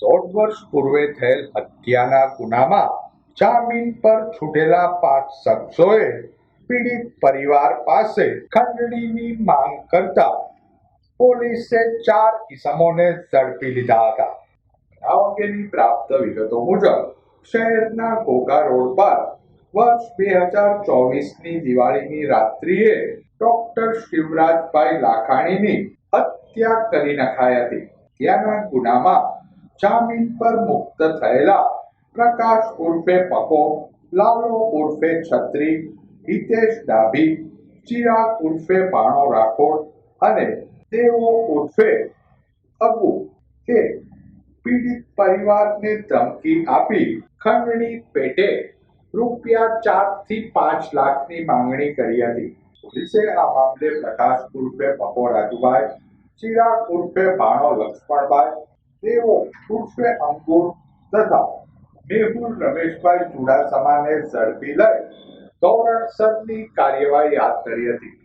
દોઢ વર્ષ પૂર્વે થયેલ હત્યાના ગુનામાં જામીન પર છૂટેલા 5 શખ્સોએ પીડિત પરિવાર પાસે ખંડણીની માંગ કરતા પોલીસે 4 ઇસમોને ઝડપી લીધા હતા. આ અંગેની પ્રાપ્ત વિગતો મુજબ શહેરના ઘોઘા રોડ પર વર્ષ 2024ની દિવાળીની રાત્રિએ ડોક્ટર શિવરાજભાઈ લાખાણીની હત્યા કરી નખાઈ હતી. હત્યાના ગુનામાં જામીન પર મુક્ત થયેલા પ્રકાશ ઉર્ફે પકો, લાલો ઉર્ફે છત્રી, હિતેશ ડાભી, ચિરાગ ઉર્ફે ભાણો રાઠોડ અને દેવો ઉર્ફે અગુ એ પીડિત પરિવારને ધમકી આપી ખંડણી પેટે રૂપિયા 4 થી 5 લાખની માંગણી કરી હતી. પોલીસે આ મામલે પ્રકાશ ઉર્ફે પકો રાજુભાઈ, ચિરાગ ઉર્ફે ભાણો લક્ષ્મણભાઈ, દેવો ઉર્ફે અંકુર તથા મેહુલ રમેશભાઈ ચુડાસમાને ઝડપી લઈ ધોરણસરની કાર્યવાહી હાથ ધરી હતી.